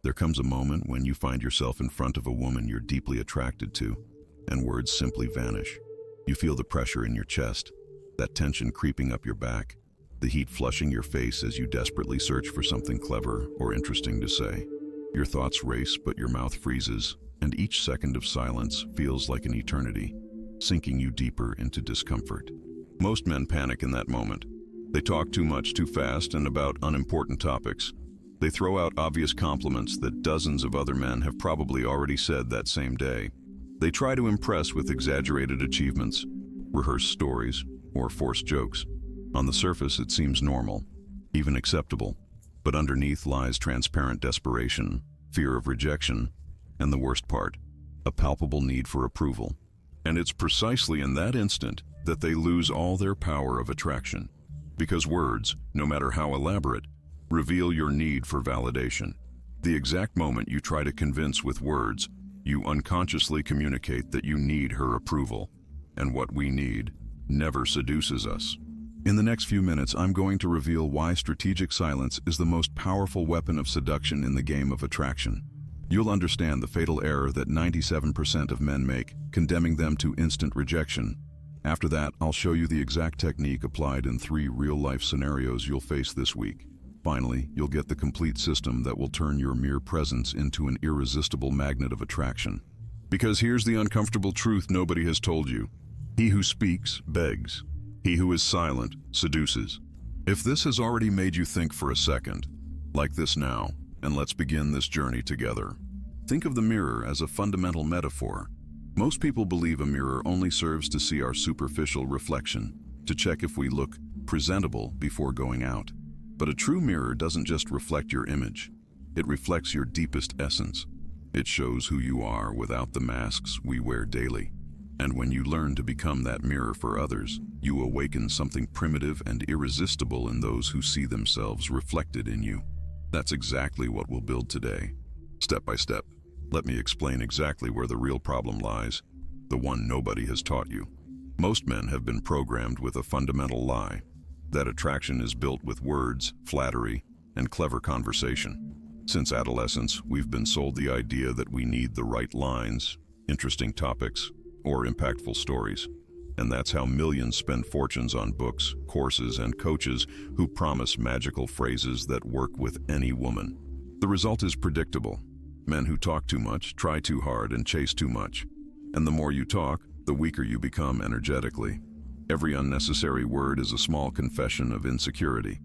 There comes a moment when you find yourself in front of a woman you're deeply attracted to, and words simply vanish. You feel the pressure in your chest, that tension creeping up your back, the heat flushing your face as you desperately search for something clever or interesting to say. Your thoughts race, but your mouth freezes, and each second of silence feels like an eternity, sinking you deeper into discomfort. Most men panic in that moment. They talk too much, too fast, and about unimportant topics. They throw out obvious compliments that dozens of other men have probably already said that same day. They try to impress with exaggerated achievements, rehearsed stories, or forced jokes. On the surface, it seems normal, even acceptable, but underneath lies transparent desperation, fear of rejection, and the worst part, a palpable need for approval. And it's precisely in that instant that they lose all their power of attraction. Because words, no matter how elaborate, reveal your need for validation. The exact moment you try to convince with words, you unconsciously communicate that you need her approval. And what we need never seduces us. In the next few minutes, I'm going to reveal why strategic silence is the most powerful weapon of seduction in the game of attraction. You'll understand the fatal error that 97% of men make, condemning them to instant rejection. After that, I'll show you the exact technique applied in 3 real-life scenarios you'll face this week. Finally, you'll get the complete system that will turn your mere presence into an irresistible magnet of attraction. Because here's the uncomfortable truth nobody has told you. He who speaks begs. He who is silent seduces. If this has already made you think for a second, like this now, and let's begin this journey together. Think of the mirror as a fundamental metaphor. Most people believe a mirror only serves to see our superficial reflection, to check if we look presentable before going out. But a true mirror doesn't just reflect your image. It reflects your deepest essence. It shows who you are without the masks we wear daily. And when you learn to become that mirror for others, you awaken something primitive and irresistible in those who see themselves reflected in you. That's exactly what we'll build today. Step by step, let me explain exactly where the real problem lies, the one nobody has taught you. Most men have been programmed with a fundamental lie, that attraction is built with words, flattery, and clever conversation. Since adolescence, we've been sold the idea that we need the right lines, interesting topics, or impactful stories. And that's how millions spend fortunes on books, courses, and coaches who promise magical phrases that work with any woman. The result is predictable. Men who talk too much, try too hard, and chase too much. And the more you talk, the weaker you become energetically. Every unnecessary word is a small confession of insecurity.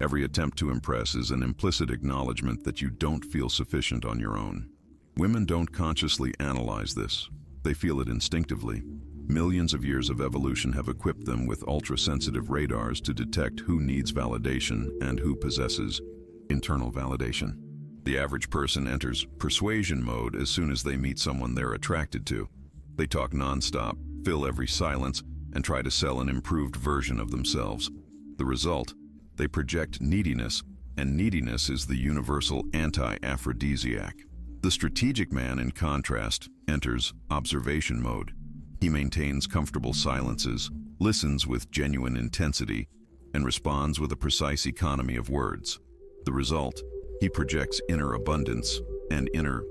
Every attempt to impress is an implicit acknowledgement that you don't feel sufficient on your own. Women don't consciously analyze this. They feel it instinctively. Millions of years of evolution have equipped them with ultra-sensitive radars to detect who needs validation and who possesses internal validation. The average person enters persuasion mode as soon as they meet someone they're attracted to. They talk nonstop, fill every silence, and try to sell an improved version of themselves. The result? They project neediness, and neediness is the universal anti-aphrodisiac. The strategic man, in contrast, enters observation mode. He maintains comfortable silences, listens with genuine intensity, and responds with a precise economy of words. The result? He projects inner abundance, and inner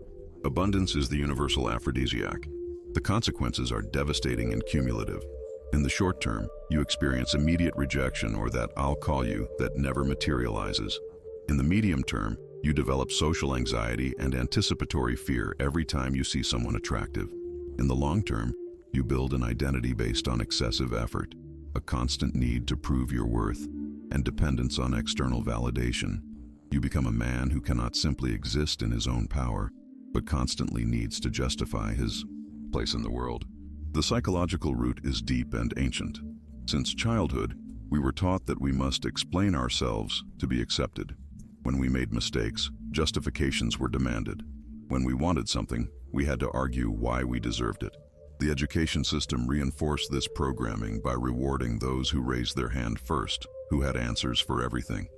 abundance is the universal aphrodisiac. The consequences are devastating and cumulative. In the short term, you experience immediate rejection or that "I'll call you" that never materializes. In the medium term, you develop social anxiety and anticipatory fear every time you see someone attractive. In the long term, you build an identity based on excessive effort, a constant need to prove your worth, and dependence on external validation. You become a man who cannot simply exist in his own power, but constantly needs to justify his place in the world. The psychological root is deep and ancient. Since childhood, we were taught that we must explain ourselves to be accepted. When we made mistakes, justifications were demanded. When we wanted something, we had to argue why we deserved it. The education system reinforced this programming by rewarding those who raised their hand first, who had answers for everything.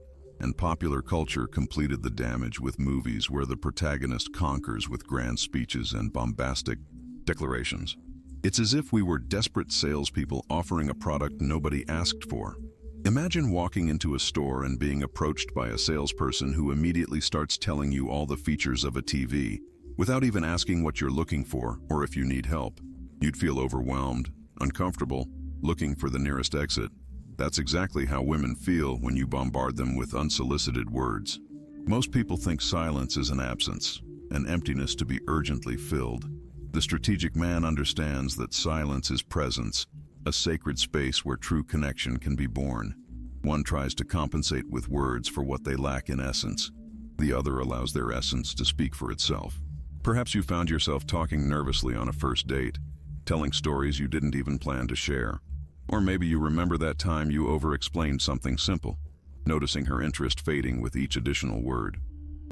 And popular culture completed the damage with movies where the protagonist conquers with grand speeches and bombastic declarations. It's as if we were desperate salespeople offering a product nobody asked for. Imagine walking into a store and being approached by a salesperson who immediately starts telling you all the features of a TV, without even asking what you're looking for or if you need help. You'd feel overwhelmed, uncomfortable, looking for the nearest exit. That's exactly how women feel when you bombard them with unsolicited words. Most people think silence is an absence, an emptiness to be urgently filled. The strategic man understands that silence is presence, a sacred space where true connection can be born. One tries to compensate with words for what they lack in essence. The other allows their essence to speak for itself. Perhaps you found yourself talking nervously on a first date, telling stories you didn't even plan to share. Or maybe you remember that time you over-explained something simple, noticing her interest fading with each additional word.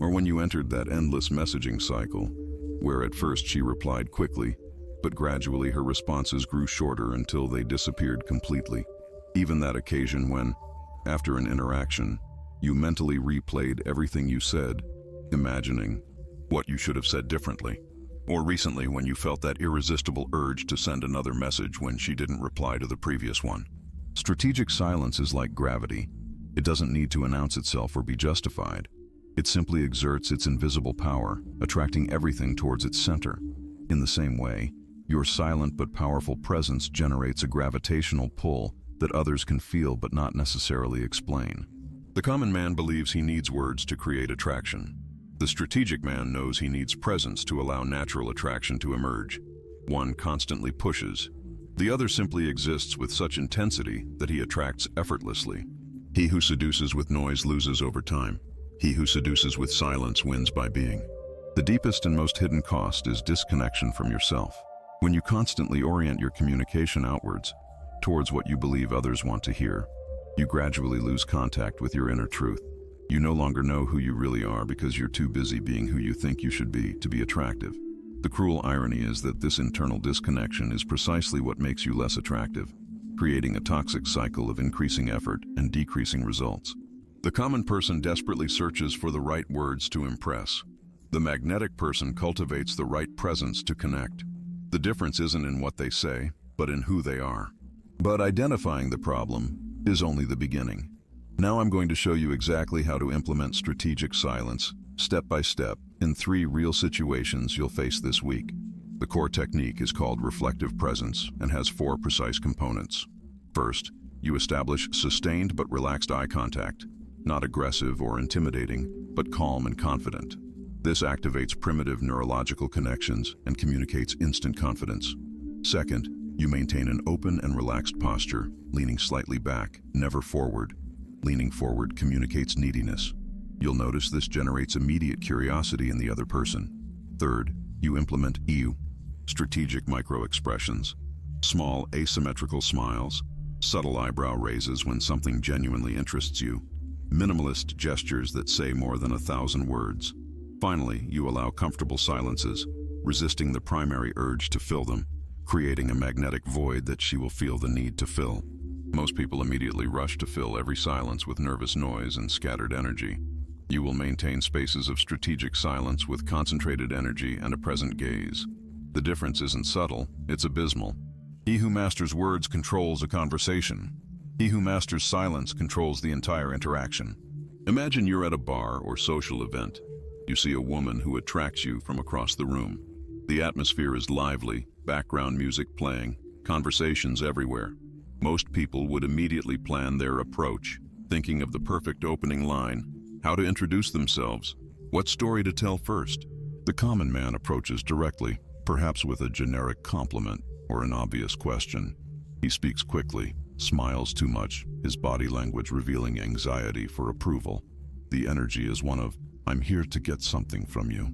Or when you entered that endless messaging cycle, where at first she replied quickly, but gradually her responses grew shorter until they disappeared completely. Even that occasion when, after an interaction, you mentally replayed everything you said, imagining what you should have said differently. Or recently when you felt that irresistible urge to send another message when she didn't reply to the previous one. Strategic silence is like gravity. It doesn't need to announce itself or be justified. It simply exerts its invisible power, attracting everything towards its center. In the same way, your silent but powerful presence generates a gravitational pull that others can feel but not necessarily explain. The common man believes he needs words to create attraction. The strategic man knows he needs presence to allow natural attraction to emerge. One constantly pushes. The other simply exists with such intensity that he attracts effortlessly. He who seduces with noise loses over time. He who seduces with silence wins by being. The deepest and most hidden cost is disconnection from yourself. When you constantly orient your communication outwards, towards what you believe others want to hear, you gradually lose contact with your inner truth. You no longer know who you really are because you're too busy being who you think you should be to be attractive. The cruel irony is that this internal disconnection is precisely what makes you less attractive, creating a toxic cycle of increasing effort and decreasing results. The common person desperately searches for the right words to impress. The magnetic person cultivates the right presence to connect. The difference isn't in what they say, but in who they are. But identifying the problem is only the beginning. Now I'm going to show you exactly how to implement strategic silence, step by step, in 3 real situations you'll face this week. The core technique is called reflective presence and has 4 precise components. First, you establish sustained but relaxed eye contact, not aggressive or intimidating, but calm and confident. This activates primitive neurological connections and communicates instant confidence. Second, you maintain an open and relaxed posture, leaning slightly back, never forward. Leaning forward communicates neediness. You'll notice this generates immediate curiosity in the other person. Third, you implement EU, strategic micro-expressions, small asymmetrical smiles, subtle eyebrow raises when something genuinely interests you, minimalist gestures that say more than 1,000 words. Finally, you allow comfortable silences, resisting the primary urge to fill them, creating a magnetic void that she will feel the need to fill. Most people immediately rush to fill every silence with nervous noise and scattered energy. You will maintain spaces of strategic silence with concentrated energy and a present gaze. The difference isn't subtle, it's abysmal. He who masters words controls a conversation. He who masters silence controls the entire interaction. Imagine you're at a bar or social event. You see a woman who attracts you from across the room. The atmosphere is lively, background music playing, conversations everywhere. Most people would immediately plan their approach, thinking of the perfect opening line, how to introduce themselves, what story to tell first. The common man approaches directly, perhaps with a generic compliment or an obvious question. He speaks quickly, smiles too much, his body language revealing anxiety for approval. The energy is one of, "I'm here to get something from you."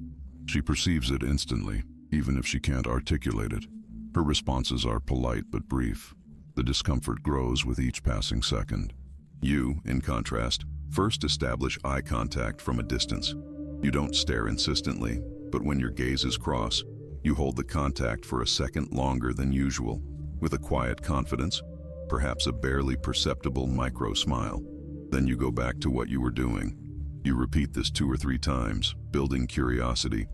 She perceives it instantly, even if she can't articulate it. Her responses are polite but brief. The discomfort grows with each passing second. You, in contrast, first establish eye contact from a distance. You don't stare insistently, but when your gazes cross, you hold the contact for a second longer than usual, with a quiet confidence, perhaps a barely perceptible micro-smile. Then you go back to what you were doing. You repeat this 2 or 3 times, building curiosity.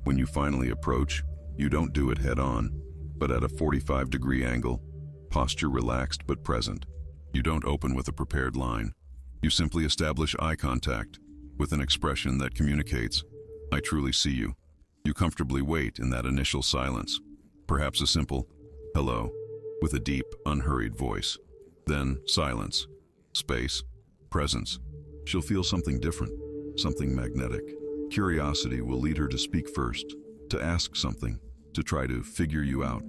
When you finally approach, you don't do it head-on, but at a 45-degree angle, posture relaxed but present. You don't open with a prepared line. You simply establish eye contact with an expression that communicates, "I truly see you." You comfortably wait in that initial silence, perhaps a simple "hello" with a deep, unhurried voice. Then silence, space, presence. She'll feel something different, something magnetic. Curiosity will lead her to speak first, to ask something, to try to figure you out.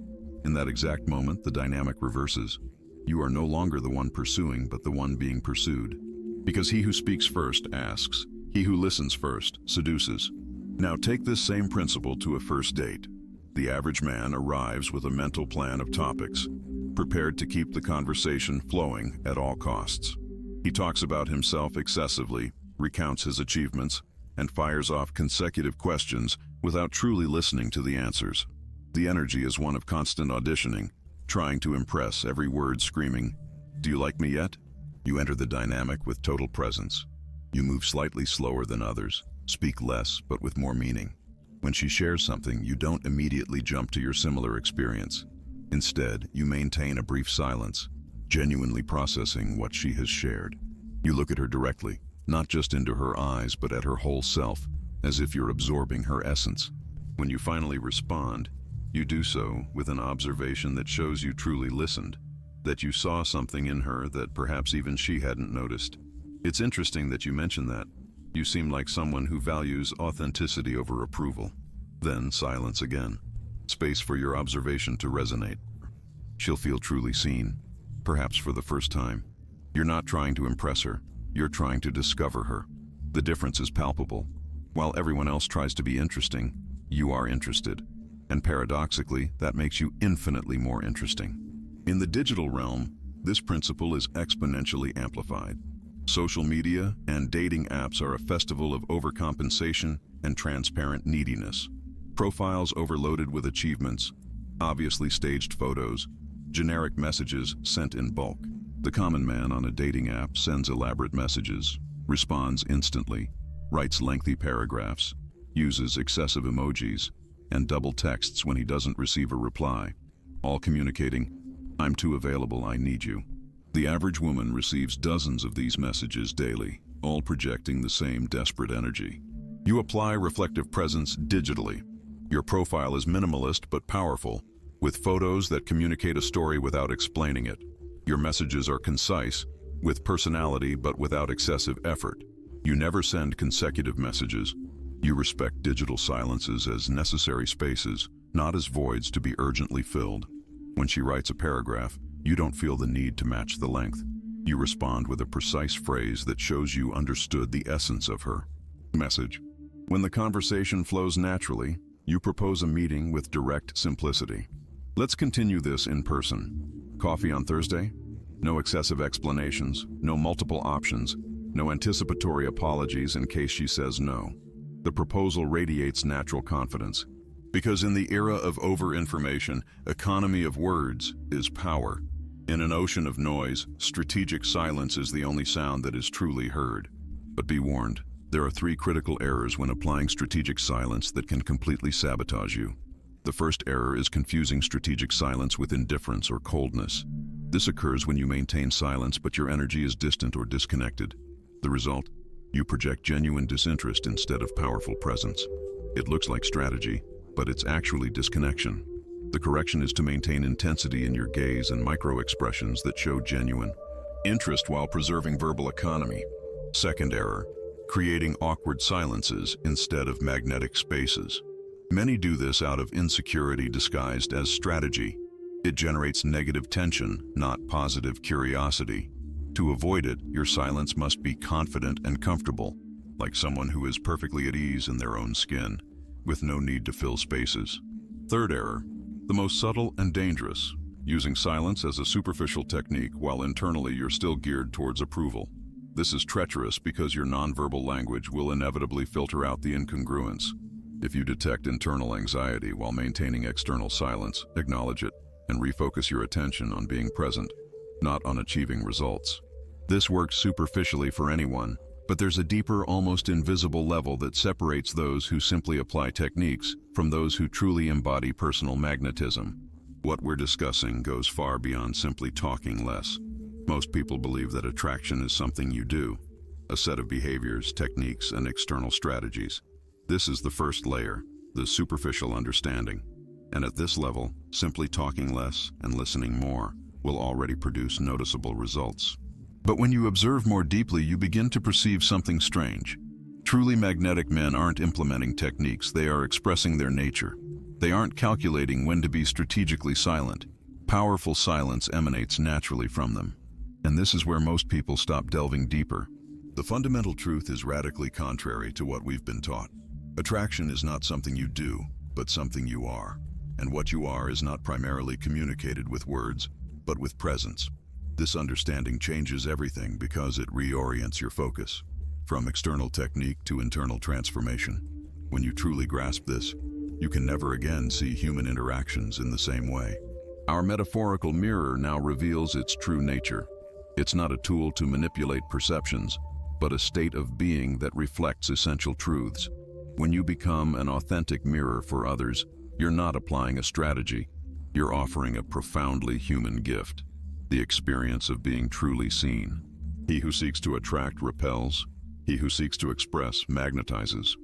In that exact moment, the dynamic reverses. You are no longer the one pursuing, but the one being pursued. Because he who speaks first asks, he who listens first seduces. Now take this same principle to a first date. The average man arrives with a mental plan of topics, prepared to keep the conversation flowing at all costs. He talks about himself excessively, recounts his achievements, and fires off consecutive questions without truly listening to the answers. The energy is one of constant auditioning, trying to impress, every word screaming, "Do you like me yet?" You enter the dynamic with total presence. You move slightly slower than others, speak less but with more meaning. When she shares something, you don't immediately jump to your similar experience. Instead, you maintain a brief silence, genuinely processing what she has shared. You look at her directly, not just into her eyes but at her whole self, as if you're absorbing her essence. When you finally respond, you do so with an observation that shows you truly listened, that you saw something in her that perhaps even she hadn't noticed. It's interesting that you mention that. You seem like someone who values authenticity over approval. Then silence again. Space for your observation to resonate. She'll feel truly seen, perhaps for the first time. You're not trying to impress her. You're trying to discover her. The difference is palpable. While everyone else tries to be interesting, you are interested. And paradoxically, that makes you infinitely more interesting. In the digital realm, this principle is exponentially amplified. Social media and dating apps are a festival of overcompensation and transparent neediness. Profiles overloaded with achievements, obviously staged photos, generic messages sent in bulk. The common man on a dating app sends elaborate messages, responds instantly, writes lengthy paragraphs, uses excessive emojis, and double texts when he doesn't receive a reply, all communicating, "I'm too available, I need you." The average woman receives dozens of these messages daily, all projecting the same desperate energy. You apply reflective presence digitally. Your profile is minimalist but powerful, with photos that communicate a story without explaining it. Your messages are concise, with personality but without excessive effort. You never send consecutive messages. You respect digital silences as necessary spaces, not as voids to be urgently filled. When she writes a paragraph, you don't feel the need to match the length. You respond with a precise phrase that shows you understood the essence of her message. When the conversation flows naturally, you propose a meeting with direct simplicity. Let's continue this in person. Coffee on Thursday? No excessive explanations, no multiple options, no anticipatory apologies in case she says no. The proposal radiates natural confidence. Because in the era of over-information, economy of words is power. In an ocean of noise, strategic silence is the only sound that is truly heard. But be warned, there are 3 critical errors when applying strategic silence that can completely sabotage you. The first error is confusing strategic silence with indifference or coldness. This occurs when you maintain silence but your energy is distant or disconnected. The result? You project genuine disinterest instead of powerful presence. It looks like strategy, but it's actually disconnection. The correction is to maintain intensity in your gaze and micro-expressions that show genuine interest while preserving verbal economy. Second error, creating awkward silences instead of magnetic spaces. Many do this out of insecurity disguised as strategy. It generates negative tension, not positive curiosity. To avoid it, your silence must be confident and comfortable, like someone who is perfectly at ease in their own skin, with no need to fill spaces. Third error, the most subtle and dangerous, using silence as a superficial technique while internally you're still geared towards approval. This is treacherous because your nonverbal language will inevitably filter out the incongruence. If you detect internal anxiety while maintaining external silence, acknowledge it and refocus your attention on being present, not on achieving results. This works superficially for anyone, but there's a deeper, almost invisible level that separates those who simply apply techniques from those who truly embody personal magnetism. What we're discussing goes far beyond simply talking less. Most people believe that attraction is something you do, a set of behaviors, techniques, and external strategies. This is the first layer, the superficial understanding. And at this level, simply talking less and listening more will already produce noticeable results. But when you observe more deeply, you begin to perceive something strange. Truly magnetic men aren't implementing techniques, they are expressing their nature. They aren't calculating when to be strategically silent. Powerful silence emanates naturally from them. And this is where most people stop delving deeper. The fundamental truth is radically contrary to what we've been taught. Attraction is not something you do, but something you are. And what you are is not primarily communicated with words, but with presence. This understanding changes everything because it reorients your focus, from external technique to internal transformation. When you truly grasp this, you can never again see human interactions in the same way. Our metaphorical mirror now reveals its true nature. It's not a tool to manipulate perceptions, but a state of being that reflects essential truths. When you become an authentic mirror for others, you're not applying a strategy. You're offering a profoundly human gift, the experience of being truly seen. He who seeks to attract repels. He who seeks to express magnetizes.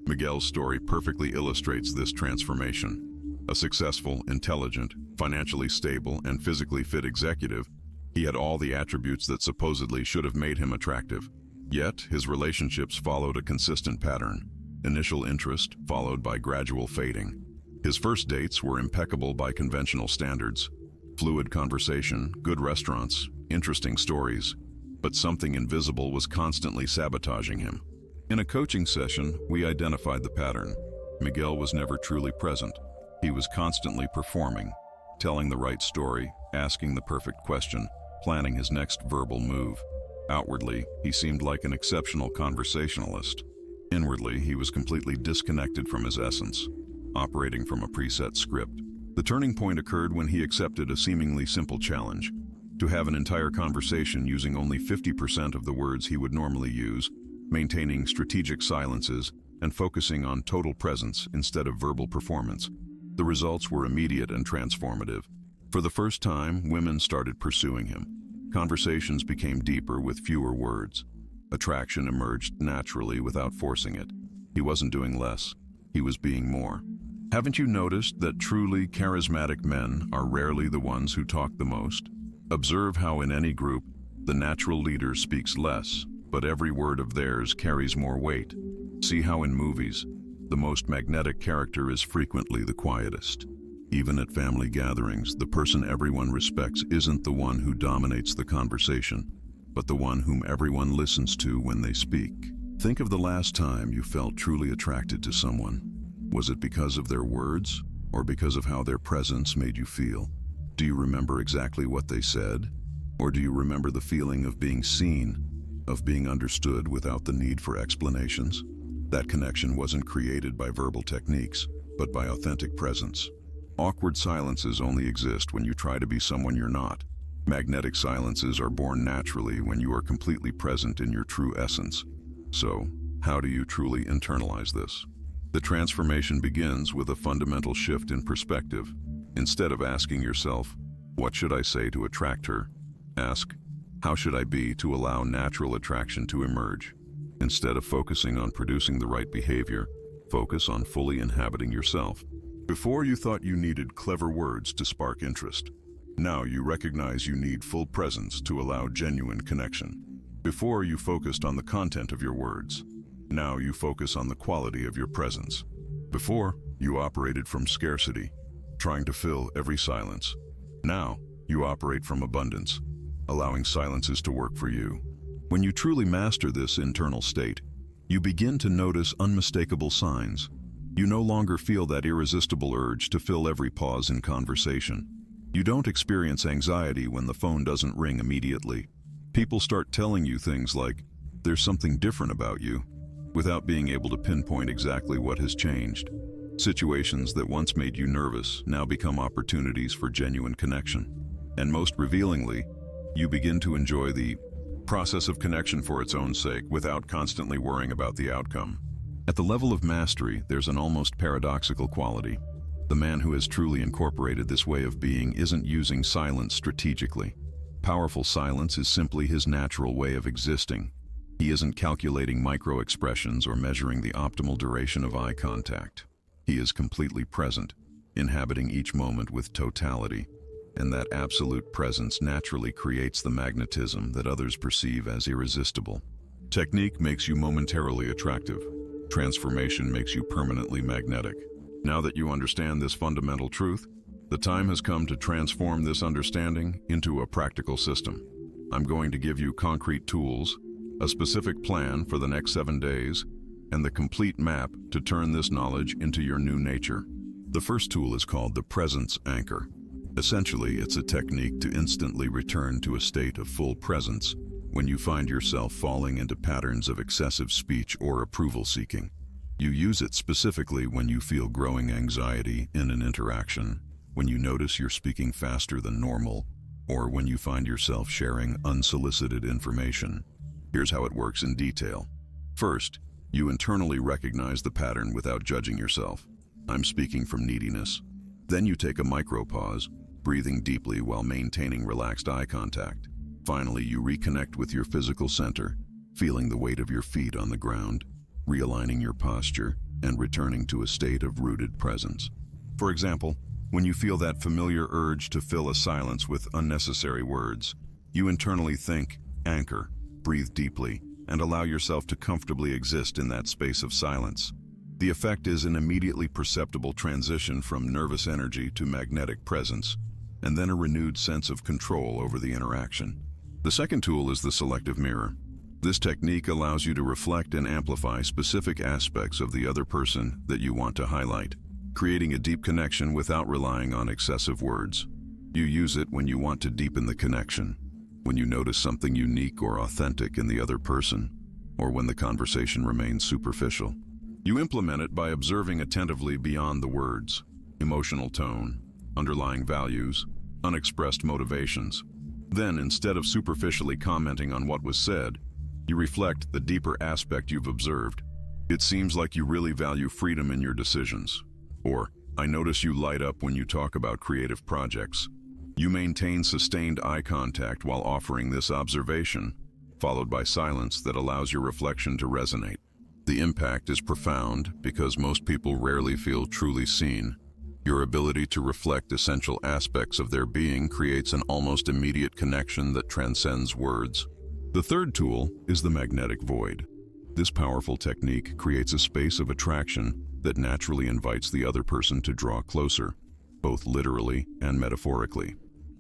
Miguel's story perfectly illustrates this transformation. A successful, intelligent, financially stable, and physically fit executive, he had all the attributes that supposedly should have made him attractive. Yet, his relationships followed a consistent pattern. Initial interest, followed by gradual fading. His first dates were impeccable by conventional standards. Fluid conversation, good restaurants, interesting stories. But something invisible was constantly sabotaging him. In a coaching session, we identified the pattern. Miguel was never truly present. He was constantly performing, telling the right story, asking the perfect question, planning his next verbal move. Outwardly, he seemed like an exceptional conversationalist. Inwardly, he was completely disconnected from his essence, operating from a preset script. The turning point occurred when he accepted a seemingly simple challenge: to have an entire conversation using only 50% of the words he would normally use, maintaining strategic silences, and focusing on total presence instead of verbal performance. The results were immediate and transformative. For the first time, women started pursuing him. Conversations became deeper with fewer words. Attraction emerged naturally without forcing it. He wasn't doing less, he was being more. Haven't you noticed that truly charismatic men are rarely the ones who talk the most? Observe how in any group, the natural leader speaks less, but every word of theirs carries more weight. See how in movies, the most magnetic character is frequently the quietest. Even at family gatherings, the person everyone respects isn't the one who dominates the conversation, but the one whom everyone listens to when they speak. Think of the last time you felt truly attracted to someone. Was it because of their words, or because of how their presence made you feel? Do you remember exactly what they said? Or do you remember the feeling of being seen, of being understood without the need for explanations? That connection wasn't created by verbal techniques, but by authentic presence. Awkward silences only exist when you try to be someone you're not. Magnetic silences are born naturally when you are completely present in your true essence. So, how do you truly internalize this? The transformation begins with a fundamental shift in perspective. Instead of asking yourself, "What should I say to attract her?" ask, "How should I be to allow natural attraction to emerge?" Instead of focusing on producing the right behavior, focus on fully inhabiting yourself. Before you thought you needed clever words to spark interest. Now you recognize you need full presence to allow genuine connection. Before you focused on the content of your words. Now you focus on the quality of your presence. Before, you operated from scarcity, trying to fill every silence. Now, you operate from abundance, allowing silences to work for you. When you truly master this internal state, you begin to notice unmistakable signs. You no longer feel that irresistible urge to fill every pause in conversation. You don't experience anxiety when the phone doesn't ring immediately. People start telling you things like, "There's something different about you," without being able to pinpoint exactly what has changed. Situations that once made you nervous now become opportunities for genuine connection. And most revealingly, you begin to enjoy the process of connection for its own sake without constantly worrying about the outcome. At the level of mastery, there's an almost paradoxical quality. The man who has truly incorporated this way of being isn't using silence strategically. Powerful silence is simply his natural way of existing. He isn't calculating micro-expressions or measuring the optimal duration of eye contact. He is completely present, inhabiting each moment with totality, and that absolute presence naturally creates the magnetism that others perceive as irresistible. Technique makes you momentarily attractive. Transformation makes you permanently magnetic. Now that you understand this fundamental truth, the time has come to transform this understanding into a practical system. I'm going to give you concrete tools, a specific plan for the next 7 days, and the complete map to turn this knowledge into your new nature. The first tool is called the presence anchor. Essentially, it's a technique to instantly return to a state of full presence when you find yourself falling into patterns of excessive speech or approval seeking. You use it specifically when you feel growing anxiety in an interaction, when you notice you're speaking faster than normal, or when you find yourself sharing unsolicited information. Here's how it works in detail. First, you internally recognize the pattern without judging yourself. I'm speaking from neediness. Then you take a micro-pause, breathing deeply while maintaining relaxed eye contact. Finally, you reconnect with your physical center, feeling the weight of your feet on the ground, realigning your posture, and returning to a state of rooted presence. For example, when you feel that familiar urge to fill a silence with unnecessary words, you internally think, anchor, breathe deeply, and allow yourself to comfortably exist in that space of silence. The effect is an immediately perceptible transition from nervous energy to magnetic presence, and then a renewed sense of control over the interaction. The second tool is the selective mirror. This technique allows you to reflect and amplify specific aspects of the other person that you want to highlight, creating a deep connection without relying on excessive words. You use it when you want to deepen the connection, when you notice something unique or authentic in the other person, or when the conversation remains superficial. You implement it by observing attentively beyond the words, emotional tone, underlying values, unexpressed motivations. Then, instead of superficially commenting on what was said, you reflect the deeper aspect you've observed. It seems like you really value freedom in your decisions. Or, I notice you light up when you talk about creative projects. You maintain sustained eye contact while offering this observation, followed by silence that allows your reflection to resonate. The impact is profound because most people rarely feel truly seen. Your ability to reflect essential aspects of their being creates an almost immediate connection that transcends words. The third tool is the magnetic void. This powerful technique creates a space of attraction that naturally invites the other person to draw closer, both literally and metaphorically.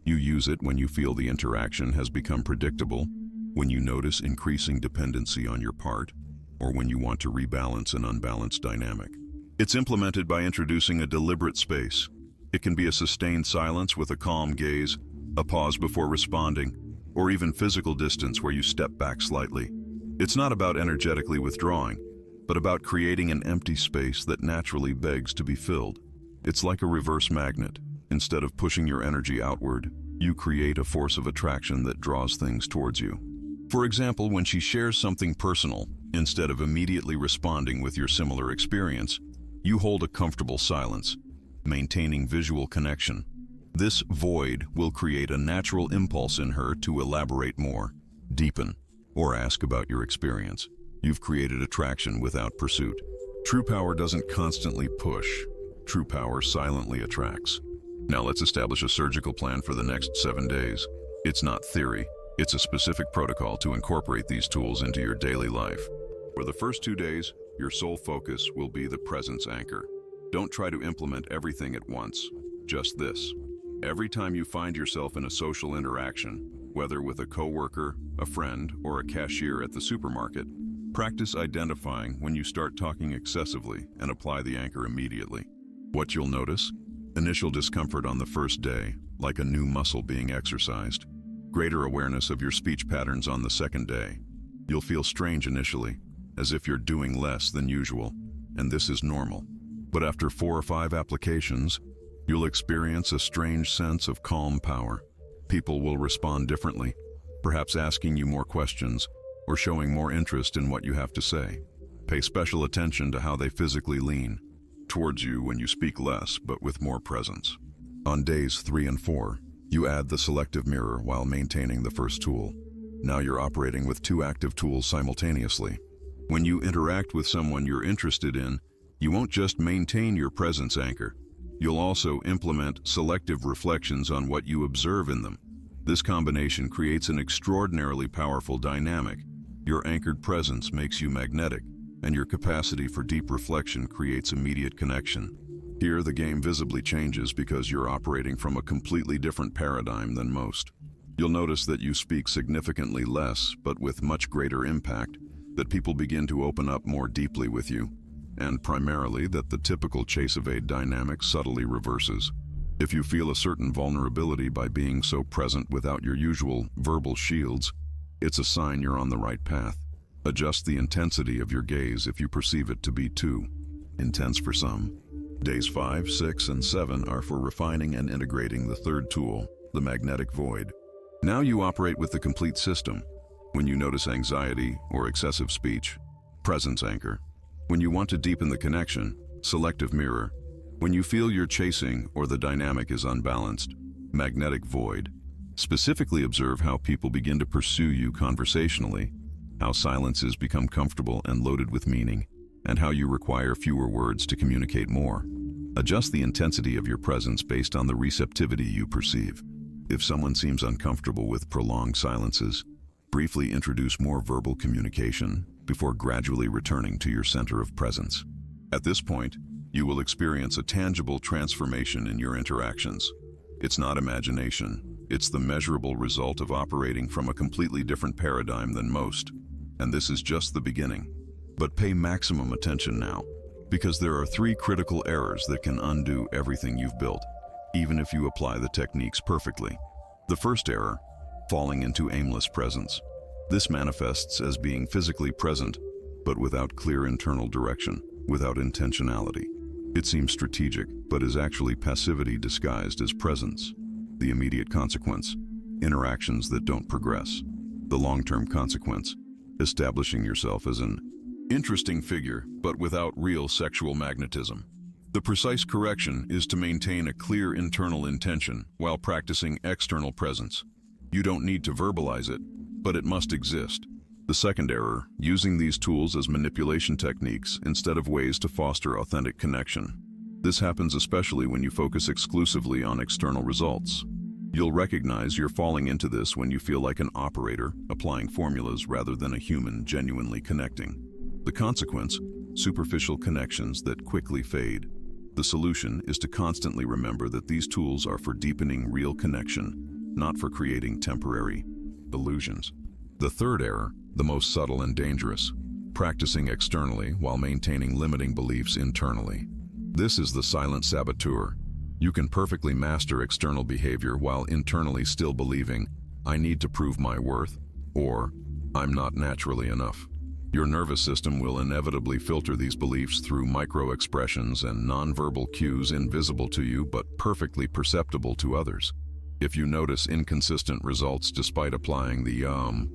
You use it when you feel the interaction has become predictable, when you notice increasing dependency on your part, or when you want to rebalance an unbalanced dynamic. It's implemented by introducing a deliberate space. It can be a sustained silence with a calm gaze, a pause before responding, or even physical distance where you step back slightly. It's not about energetically withdrawing, but about creating an empty space that naturally begs to be filled. It's like a reverse magnet. Instead of pushing your energy outward, you create a force of attraction that draws things towards you. For example, when she shares something personal, instead of immediately responding with your similar experience, you hold a comfortable silence, maintaining visual connection. This void will create a natural impulse in her to elaborate more, deepen, or ask about your experience. You've created attraction without pursuit. True power doesn't constantly push. True power silently attracts. Now let's establish a surgical plan for the next 7 days. It's not theory. It's a specific protocol to incorporate these tools into your daily life. For the first 2 days, your sole focus will be the presence anchor. Don't try to implement everything at once, just this. Every time you find yourself in a social interaction, whether with a coworker, a friend, or a cashier at the supermarket, practice identifying when you start talking excessively and apply the anchor immediately. What you'll notice? Initial discomfort on the first day, like a new muscle being exercised. Greater awareness of your speech patterns on the second day. You'll feel strange initially, as if you're doing less than usual, and this is normal. But after 4 or 5 applications, you'll experience a strange sense of calm power. People will respond differently, perhaps asking you more questions or showing more interest in what you have to say. Pay special attention to how they physically lean towards you when you speak less but with more presence. On days 3 and 4, You add the selective mirror while maintaining the first tool. Now you're operating with two active tools simultaneously. When you interact with someone you're interested in, you won't just maintain your presence anchor. You'll also implement selective reflections on what you observe in them. This combination creates an extraordinarily powerful dynamic. Your anchored presence makes you magnetic, and your capacity for deep reflection creates immediate connection. Here, the game visibly changes because you're operating from a completely different paradigm than most. You'll notice that you speak significantly less, but with much greater impact, that people begin to open up more deeply with you, and primarily that the typical chase-evade dynamic subtly reverses. If you feel a certain vulnerability by being so present without your usual verbal shields, it's a sign you're on the right path. Adjust the intensity of your gaze if you perceive it to be too intense for some. Days 5, 6, and 7 are for refining and integrating the third tool, the magnetic void. Now you operate with the complete system. When you notice anxiety or excessive speech, presence anchor. When you want to deepen the connection, selective mirror. When you feel you're chasing or the dynamic is unbalanced, magnetic void. Specifically observe how people begin to pursue you conversationally, how silences become comfortable and loaded with meaning, and how you require fewer words to communicate more. Adjust the intensity of your presence based on the receptivity you perceive. If someone seems uncomfortable with prolonged silences, briefly introduce more verbal communication before gradually returning to your center of presence. At this point, you will experience a tangible transformation in your interactions. It's not imagination, it's the measurable result of operating from a completely different paradigm than most. And this is just the beginning. But pay maximum attention now, because there are 3 critical errors that can undo everything you've built, even if you apply the techniques perfectly. The first error, falling into aimless presence. This manifests as being physically present, but without clear internal direction, without intentionality. It seems strategic, but is actually passivity disguised as presence. The immediate consequence, interactions that don't progress. The long-term consequence, establishing yourself as an interesting figure, but without real sexual magnetism. The precise correction is to maintain a clear internal intention while practicing external presence. You don't need to verbalize it, but it must exist. The second error, using these tools as manipulation techniques instead of ways to foster authentic connection. This happens especially when you focus exclusively on external results. You'll recognize you're falling into this when you feel like an operator, applying formulas rather than a human genuinely connecting. The consequence, superficial connections that quickly fade. The solution is to constantly remember that these tools are for deepening real connection, not for creating temporary illusions. The third error, the most subtle and dangerous, practicing externally while maintaining limiting beliefs internally. This is the silent saboteur. You can perfectly master external behavior while internally still believing, I need to prove my worth, or I'm not naturally enough. Your nervous system will inevitably filter these beliefs through micro-expressions and nonverbal cues invisible to you but perfectly perceptible to others. If you notice inconsistent results despite applying the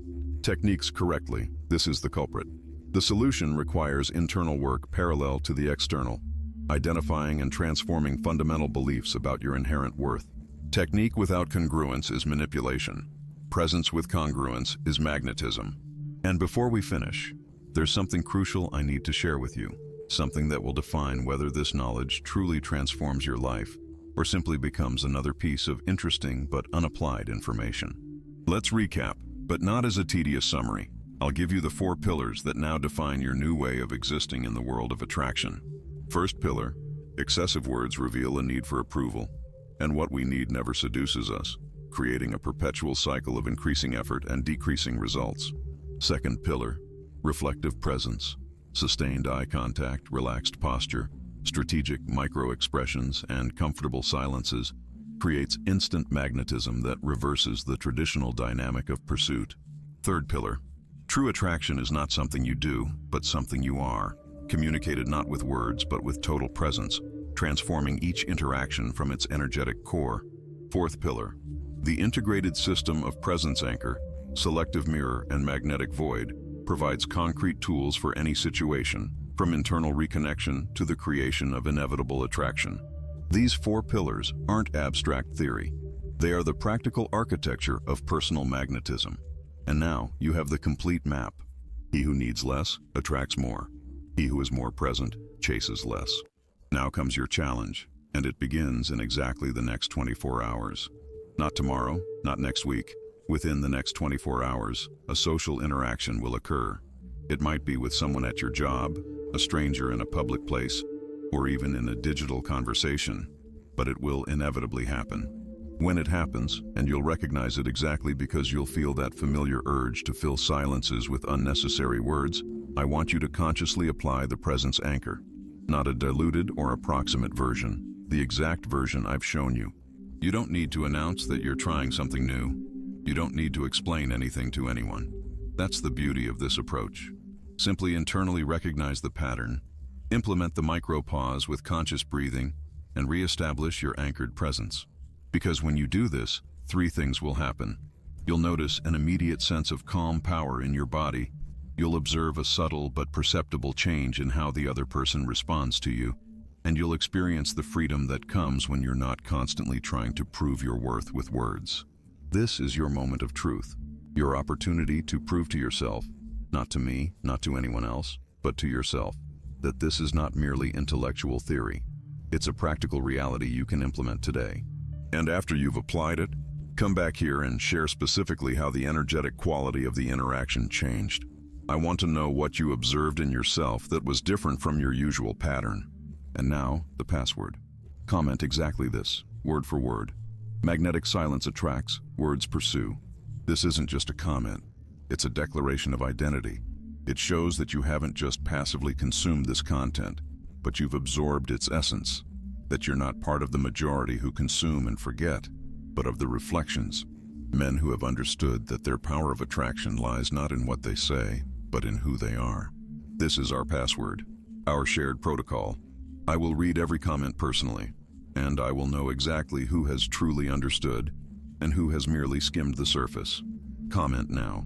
techniques correctly, this is the culprit. The solution requires internal work parallel to the external, identifying and transforming fundamental beliefs about your inherent worth. Technique without congruence is manipulation. Presence with congruence is magnetism. And before we finish, there's something crucial I need to share with you, something that will define whether this knowledge truly transforms your life or simply becomes another piece of interesting but unapplied information. Let's recap, but not as a tedious summary. I'll give you the 4 pillars that now define your new way of existing in the world of attraction. First pillar, excessive words reveal a need for approval, and what we need never seduces us, creating a perpetual cycle of increasing effort and decreasing results. Second pillar, reflective presence, sustained eye contact, relaxed posture, strategic micro-expressions, and comfortable silences creates instant magnetism that reverses the traditional dynamic of pursuit. Third pillar, true attraction is not something you do, but something you are, communicated not with words but with total presence, transforming each interaction from its energetic core. Fourth pillar, the integrated system of presence anchor, selective mirror, and magnetic void provides concrete tools for any situation, from internal reconnection to the creation of inevitable attraction. These 4 pillars aren't abstract theory. They are the practical architecture of personal magnetism. And now you have the complete map. He who needs less attracts more. He who is more present chases less. Now comes your challenge, and it begins in exactly the next 24 hours. Not tomorrow, not next week. Within the next 24 hours, a social interaction will occur. It might be with someone at your job, a stranger in a public place, or even in a digital conversation, but it will inevitably happen. When it happens, and you'll recognize it exactly because you'll feel that familiar urge to fill silences with unnecessary words, I want you to consciously apply the presence anchor. Not a diluted or approximate version, the exact version I've shown you. You don't need to announce that you're trying something new. You don't need to explain anything to anyone. That's the beauty of this approach. Simply internally recognize the pattern, implement the micro-pause with conscious breathing, and re-establish your anchored presence. Because when you do this, 3 things will happen. You'll notice an immediate sense of calm power in your body. You'll observe a subtle but perceptible change in how the other person responds to you. And you'll experience the freedom that comes when you're not constantly trying to prove your worth with words. This is your moment of truth, your opportunity to prove to yourself, not to me, not to anyone else, but to yourself, that this is not merely intellectual theory. It's a practical reality you can implement today. And after you've applied it, come back here and share specifically how the energetic quality of the interaction changed. I want to know what you observed in yourself that was different from your usual pattern. And now, the password. Comment exactly this, word for word. Magnetic silence attracts, words pursue. This isn't just a comment. It's a declaration of identity. It shows that you haven't just passively consumed this content, but you've absorbed its essence. That you're not part of the majority who consume and forget, but of the reflections. Men who have understood that their power of attraction lies not in what they say, but in who they are. This is our password, our shared protocol. I will read every comment personally, and I will know exactly who has truly understood and who has merely skimmed the surface. Comment now.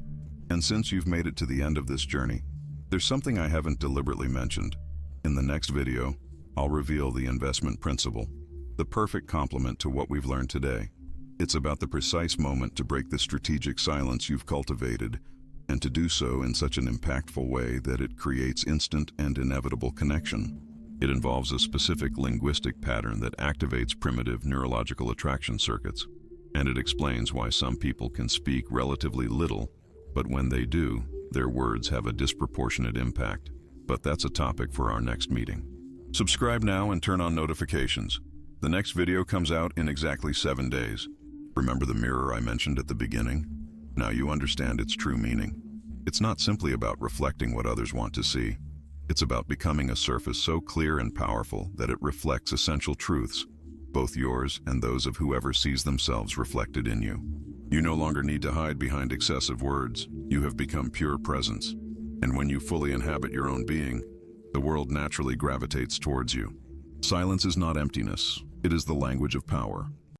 And since you've made it to the end of this journey, there's something I haven't deliberately mentioned. In the next video, I'll reveal the investment principle, the perfect complement to what we've learned today. It's about the precise moment to break the strategic silence you've cultivated, and to do so in such an impactful way that it creates instant and inevitable connection. It involves a specific linguistic pattern that activates primitive neurological attraction circuits, and it explains why some people can speak relatively little, but when they do, their words have a disproportionate impact. But that's a topic for our next meeting. Subscribe now and turn on notifications. The next video comes out in exactly 7 days. Remember the mirror I mentioned at the beginning? Now you understand its true meaning. It's not simply about reflecting what others want to see. It's about becoming a surface so clear and powerful that it reflects essential truths, both yours and those of whoever sees themselves reflected in you. You no longer need to hide behind excessive words. You have become pure presence. And when you fully inhabit your own being, the world naturally gravitates towards you. Silence is not emptiness. It is the language of power.